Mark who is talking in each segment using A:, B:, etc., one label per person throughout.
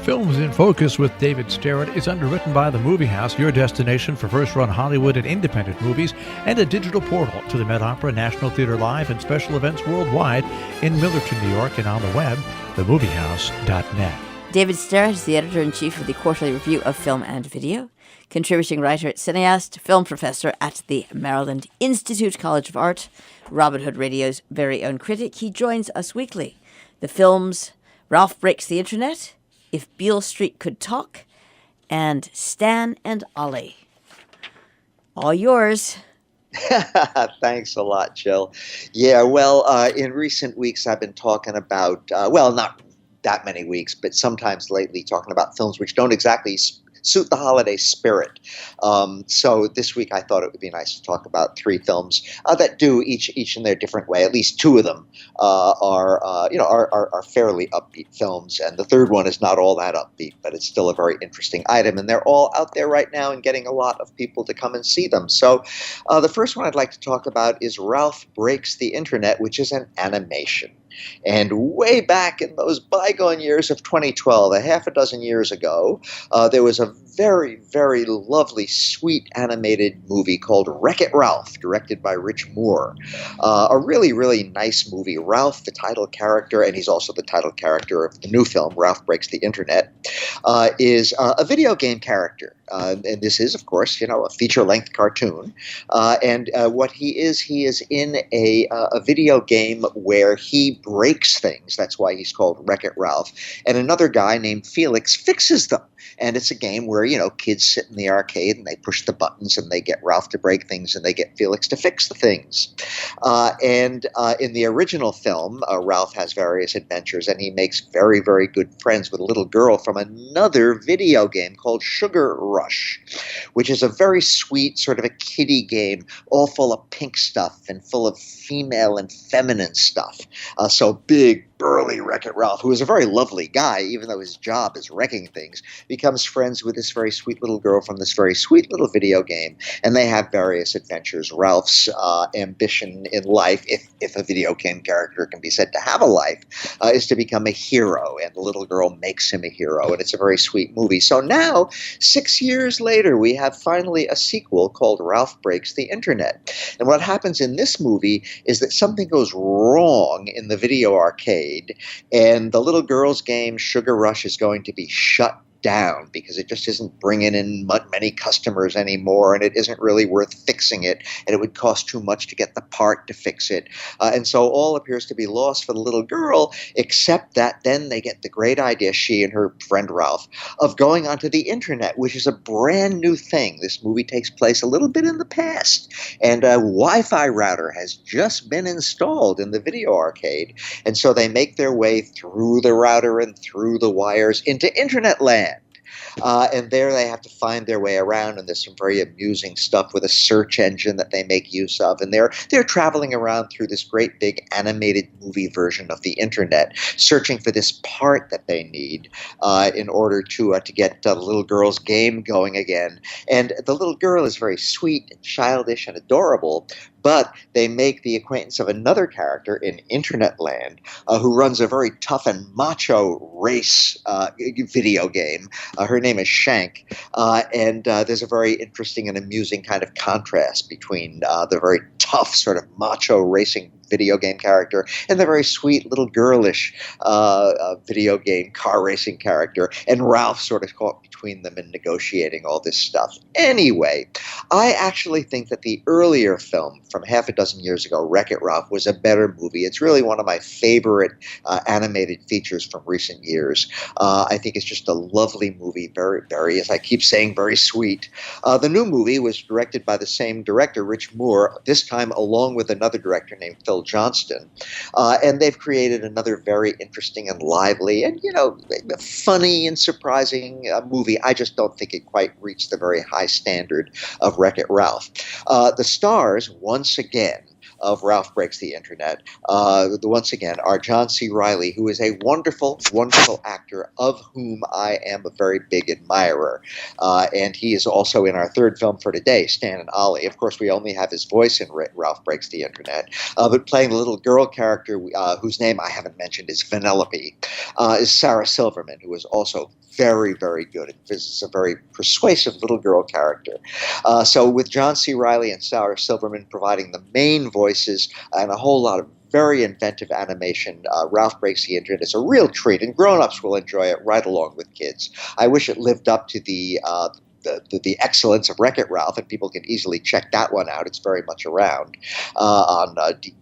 A: Films in Focus with David Sterritt is underwritten by The Movie House, your destination for first-run Hollywood and independent movies, and a digital portal to the Met Opera, National Theatre Live, and special events worldwide in Millerton, New York, and on the web, themoviehouse.net.
B: David Sterritt is the editor-in-chief of the Quarterly Review of Film and Video, contributing writer, cineast, film professor at the Maryland Institute College of Art, Robin Hood Radio's very own critic. He joins us weekly. The films Ralph Breaks the Internet, If Beale Street Could Talk, and Stan and Ollie. All yours.
C: Thanks a lot, Jill. Yeah, well, in recent weeks I've been talking about, not that many weeks, but sometimes lately talking about films which don't exactly suit the holiday spirit. So this week I thought it would be nice to talk about three films that do each in their different way. At least two of them are fairly upbeat films, and the third one is not all that upbeat, but it's still a very interesting item, and they're all out there right now and getting a lot of people to come and see them. So the first one I'd like to talk about is Ralph Breaks the Internet, which is an animation. And way back in those bygone years of 2012, a half a dozen years ago, there was a very, very lovely, sweet animated movie called Wreck-It Ralph, directed by Rich Moore. A really, really nice movie. Ralph, the title character, and he's also the title character of the new film, Ralph Breaks the Internet, is a video game character. And this is, of course, a feature-length cartoon. And what he is in a video game where he breaks things. That's why he's called Wreck-It Ralph. And another guy named Felix fixes them. And it's a game where, kids sit in the arcade and they push the buttons and they get Ralph to break things and they get Felix to fix the things. And in the original film, Ralph has various adventures and he makes very, very good friends with a little girl from another video game called Sugar Rush, which is a very sweet sort of a kiddie game, all full of pink stuff and full of female and feminine stuff. So big, burly Wreck-It Ralph, who is a very lovely guy, even though his job is wrecking things, becomes friends with this very sweet little girl from this very sweet little video game, and they have various adventures. Ralph's ambition in life, if a video game character can be said to have a life, is to become a hero, and the little girl makes him a hero, and it's a very sweet movie. So now, 6 years later, we have finally a sequel called Ralph Breaks the Internet. And what happens in this movie is that something goes wrong in the video arcade, and the little girl's game, Sugar Rush, is going to be shut down because it just isn't bringing in many customers anymore, and it isn't really worth fixing it, and it would cost too much to get the part to fix it. And so all appears to be lost for the little girl, except that then they get the great idea, she and her friend Ralph, of going onto the internet, which is a brand new thing. This movie takes place a little bit in the past, and a Wi-Fi router has just been installed in the video arcade, and so they make their way through the router and through the wires into internet land. And there they have to find their way around, and there's some very amusing stuff with a search engine that they make use of. And they're traveling around through this great big animated movie version of the internet, searching for this part that they need in order to get the little girl's game going again. And the little girl is very sweet and childish and adorable, but they make the acquaintance of another character in Internet Land who runs a very tough and macho race video game. Her name is Shank, and there's a very interesting and amusing kind of contrast between the very tough sort of macho racing video game character and the very sweet little girlish video game car racing character, and Ralph sort of caught between them in negotiating all this stuff. Anyway, I actually think that the earlier film from half a dozen years ago, Wreck-It Ralph, was a better movie. It's really one of my favorite animated features from recent years. I think it's just a lovely movie, very, very, as I keep saying, very sweet. The new movie was directed by the same director, Rich Moore, this time along with another director named Phil Johnston, and they've created another very interesting and lively and, funny and surprising movie. I just don't think it quite reached the very high standard of Wreck-It Ralph. The stars, once again, of Ralph Breaks the Internet, once again, are John C. Reilly, who is a wonderful, wonderful actor of whom I am a very big admirer. And he is also in our third film for today, Stan and Ollie. Of course, we only have his voice in Ralph Breaks the Internet. But playing the little girl character, whose name I haven't mentioned, is Vanellope, is Sarah Silverman, who is also very, very good. It's a very persuasive little girl character. So with John C. Reilly and Sarah Silverman providing the main voices and a whole lot of very inventive animation, Ralph Breaks the Internet is a real treat, and grown-ups will enjoy it right along with kids. I wish it lived up to the excellence of Wreck-It Ralph, and people can easily check that one out. It's very much around on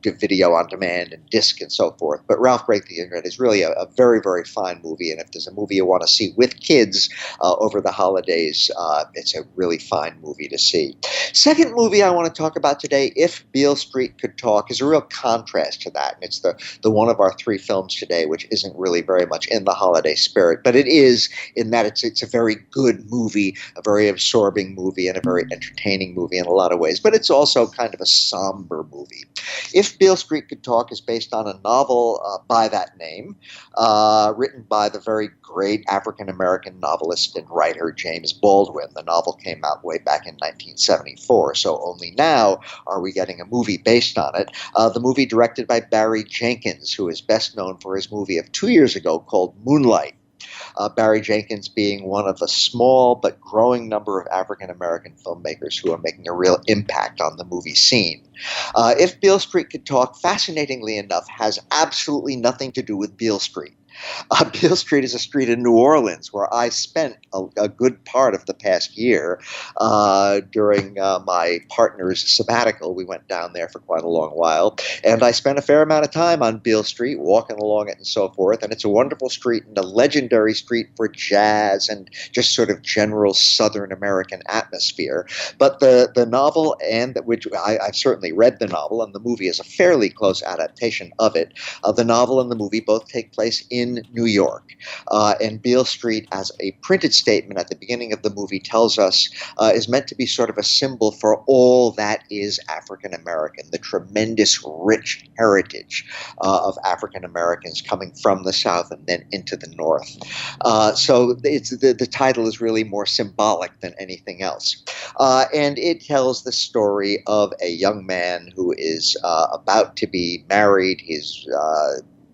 C: video on demand and disc and so forth. But Ralph Break the Internet is really a very, very fine movie, and if there's a movie you want to see with kids over the holidays, it's a really fine movie to see. Second movie I want to talk about today, If Beale Street Could Talk, is a real contrast to that, and it's the one of our three films today, which isn't really very much in the holiday spirit, but it is in that it's a very good movie, a very absorbing movie, and a very entertaining movie in a lot of ways, but it's also kind of a somber movie. If Beale Street Could Talk is based on a novel by that name, written by the very great African-American novelist and writer James Baldwin. The novel came out way back in 1974, so only now are we getting a movie based on it. The movie directed by Barry Jenkins, who is best known for his movie of 2 years ago called Moonlight. Barry Jenkins being one of a small but growing number of African-American filmmakers who are making a real impact on the movie scene. If Beale Street Could Talk, fascinatingly enough, has absolutely nothing to do with Beale Street. Beale Street is a street in New Orleans where I spent a good part of the past year during my partner's sabbatical. We went down there for quite a long while, and I spent a fair amount of time on Beale Street, walking along it and so forth, and it's a wonderful street and a legendary street for jazz and just sort of general Southern American atmosphere. But the novel, and which I've certainly read the novel, and the movie is a fairly close adaptation of it. The novel and the movie both take place in New York. And Beale Street, as a printed statement at the beginning of the movie tells us, is meant to be sort of a symbol for all that is African American, the tremendous rich heritage of African Americans coming from the South and then into the North. So the title is really more symbolic than anything else. And it tells the story of a young man who is about to be married. His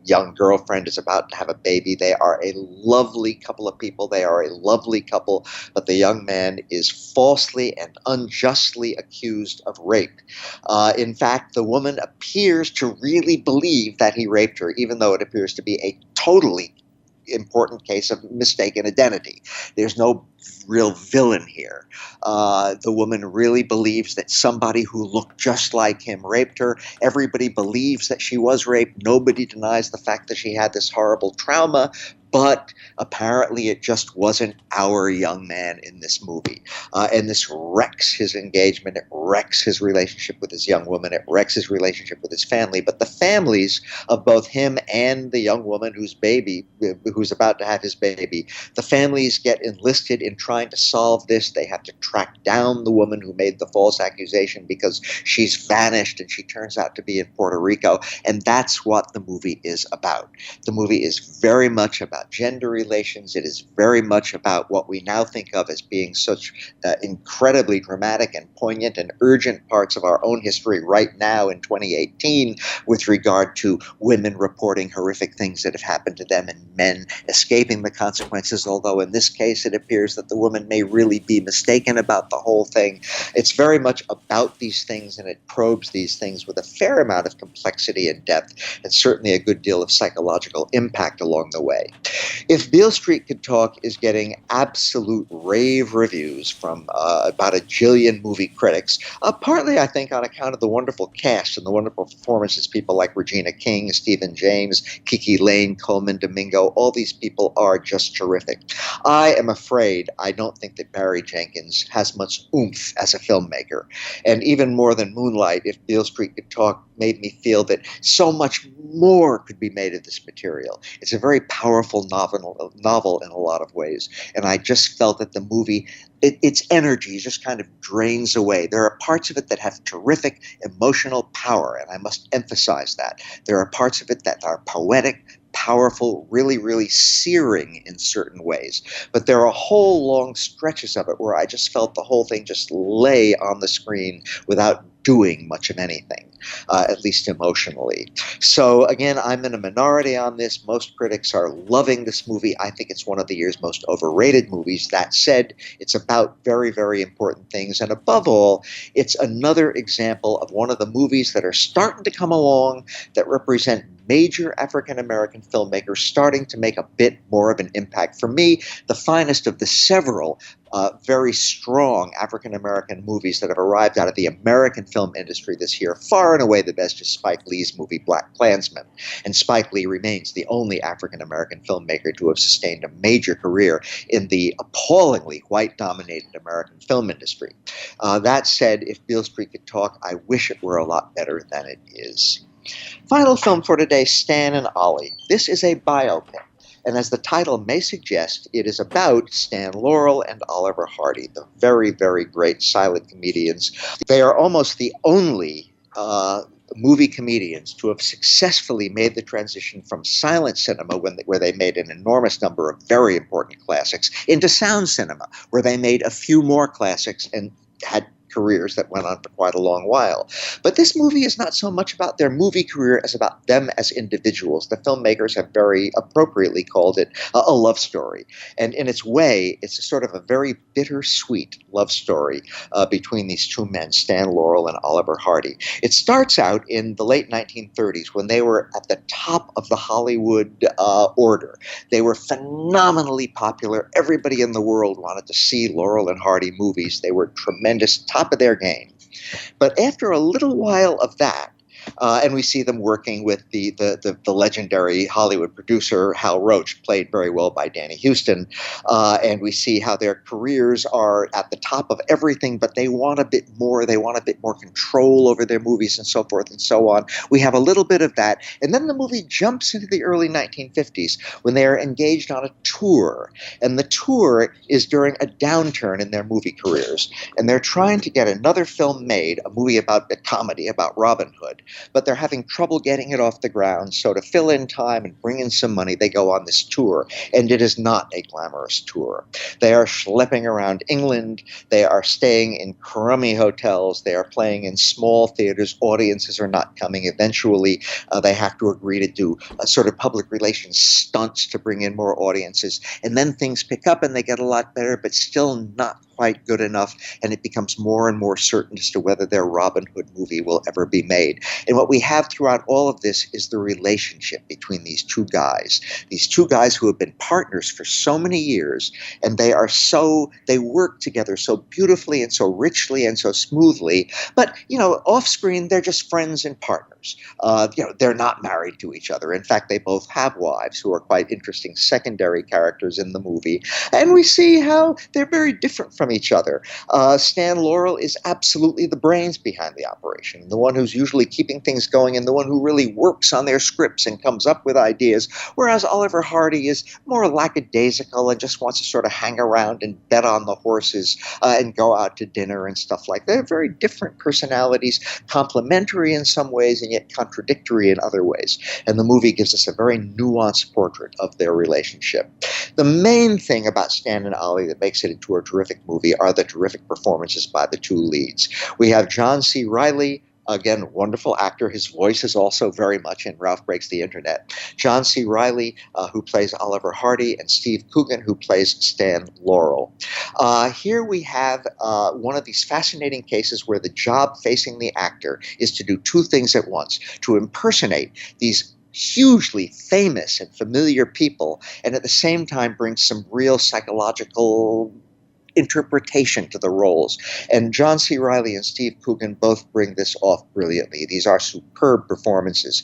C: young girlfriend is about to have a baby. They are a lovely couple of people. They are a lovely couple, but the young man is falsely and unjustly accused of rape. In fact, the woman appears to really believe that he raped her, even though it appears to be a totally important case of mistaken identity. There's no real villain here. The woman really believes that somebody who looked just like him raped her. Everybody believes that she was raped. Nobody denies the fact that she had this horrible trauma, but apparently it just wasn't our young man in this movie. And this wrecks his engagement. It wrecks his relationship with his young woman. It wrecks his relationship with his family. But the families of both him and the young woman who's about to have his baby, the families get enlisted in trying to solve this. They have to track down the woman who made the false accusation because she's vanished and she turns out to be in Puerto Rico. And that's what the movie is about. The movie is very much about gender relations. It is very much about what we now think of as being such incredibly dramatic and poignant and urgent parts of our own history right now in 2018 with regard to women reporting horrific things that have happened to them and men escaping the consequences, although in this case it appears that the woman may really be mistaken about the whole thing. It's very much about these things, and it probes these things with a fair amount of complexity and depth, and certainly a good deal of psychological impact along the way. If Beale Street Could Talk is getting absolute rave reviews from about a jillion movie critics, partly I think on account of the wonderful cast and the wonderful performances, people like Regina King, Stephen James, Kiki Lane, Coleman Domingo, all these people are just terrific. I am afraid I don't think that Barry Jenkins has much oomph as a filmmaker. And even more than Moonlight, If Beale Street Could Talk made me feel that so much more could be made of this material. It's a very powerful novel in a lot of ways, and I just felt that the movie, its energy just kind of drains away. There are parts of it that have terrific emotional power, and I must emphasize that. There are parts of it that are poetic, powerful, really, really searing in certain ways. But there are whole long stretches of it where I just felt the whole thing just lay on the screen without doing much of anything, at least emotionally. So again, I'm in a minority on this. Most critics are loving this movie. I think it's one of the year's most overrated movies. That said, it's about very, very important things. And above all, it's another example of one of the movies that are starting to come along that represent major African-American filmmakers starting to make a bit more of an impact. For me, the finest of the several very strong African-American movies that have arrived out of the American film industry this year. Far and away the best is Spike Lee's movie Black Klansman. And Spike Lee remains the only African-American filmmaker to have sustained a major career in the appallingly white-dominated American film industry. That said, if Beale Street could talk, I wish it were a lot better than it is. Final film for today, Stan and Ollie. This is a biopic. And as the title may suggest, it is about Stan Laurel and Oliver Hardy, the very, very great silent comedians. They are almost the only movie comedians to have successfully made the transition from silent cinema, where they made an enormous number of very important classics, into sound cinema, where they made a few more classics and had careers that went on for quite a long while. But this movie is not so much about their movie career as about them as individuals. The filmmakers have very appropriately called it a love story. And in its way, it's a sort of a very bittersweet love story between these two men, Stan Laurel and Oliver Hardy. It starts out in the late 1930s when they were at the top of the Hollywood order. They were phenomenally popular. Everybody in the world wanted to see Laurel and Hardy movies. They were tremendous, top of their game. But after a little while of that, and we see them working with the legendary Hollywood producer Hal Roach, played very well by Danny Huston, and we see how their careers are at the top of everything, but they want a bit more. They want a bit more control over their movies and so forth and so on. We have a little bit of that, and then the movie jumps into the early 1950s when they are engaged on a tour, and the tour is during a downturn in their movie careers, and they're trying to get another film made, a movie about a comedy about Robin Hood, but they're having trouble getting it off the ground. So to fill in time and bring in some money, they go on this tour. And it is not a glamorous tour. They are schlepping around England. They are staying in crummy hotels. They are playing in small theaters. Audiences are not coming. Eventually, they have to agree to do a sort of public relations stunts to bring in more audiences. And then things pick up and they get a lot better, but still not quite good enough, and it becomes more and more certain as to whether their Robin Hood movie will ever be made. And what we have throughout all of this is the relationship between these two guys who have been partners for so many years, and they work together so beautifully and so richly and so smoothly, but, off screen, they're just friends and partners. They're not married to each other. In fact, they both have wives who are quite interesting secondary characters in the movie, and we see how they're very different from each other. Stan Laurel is absolutely the brains behind the operation, the one who's usually keeping things going and the one who really works on their scripts and comes up with ideas, whereas Oliver Hardy is more lackadaisical and just wants to sort of hang around and bet on the horses and go out to dinner and stuff like that. They're very different personalities, complementary in some ways and yet contradictory in other ways. And the movie gives us a very nuanced portrait of their relationship. The main thing about Stan and Ollie that makes it into a terrific movie are the terrific performances by the two leads. We have John C. Reilly, again, wonderful actor. His voice is also very much in Ralph Breaks the Internet. John C. Reilly, who plays Oliver Hardy, and Steve Coogan, who plays Stan Laurel. Here we have one of these fascinating cases where the job facing the actor is to do two things at once: to impersonate these hugely famous and familiar people, and at the same time bring some real psychological interpretation to the roles. And John C. Reilly and Steve Coogan both bring this off brilliantly. These are superb performances.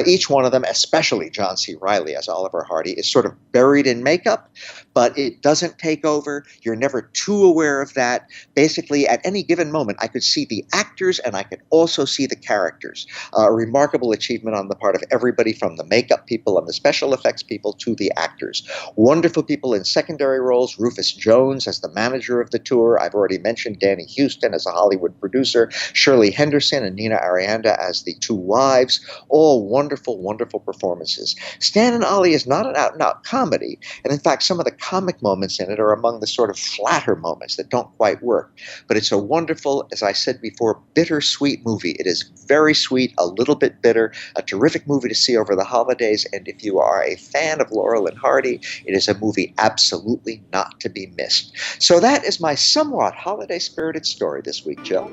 C: Each one of them, especially John C. Reilly as Oliver Hardy, is sort of buried in makeup, but it doesn't take over. You're never too aware of that. Basically, at any given moment, I could see the actors and I could also see the characters. A remarkable achievement on the part of everybody from the makeup people and the special effects people to the actors. Wonderful people in secondary roles. Rufus Jones as the man manager of the tour. I've already mentioned Danny Houston as a Hollywood producer, Shirley Henderson and Nina Arianda as the two wives. All wonderful, wonderful performances. Stan and Ollie is not an out-and-out comedy, and in fact, some of the comic moments in it are among the sort of flatter moments that don't quite work. But it's a wonderful, as I said before, bittersweet movie. It is very sweet, a little bit bitter, a terrific movie to see over the holidays, and if you are a fan of Laurel and Hardy, it is a movie absolutely not to be missed. So that is my somewhat holiday-spirited story this week, Jill.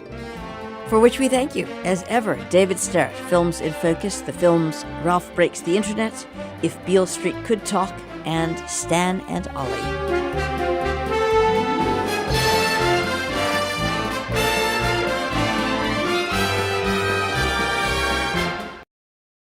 B: For which we thank you, as ever, David Sterritt, Films in Focus, the films Ralph Breaks the Internet, If Beale Street Could Talk, and Stan and Ollie.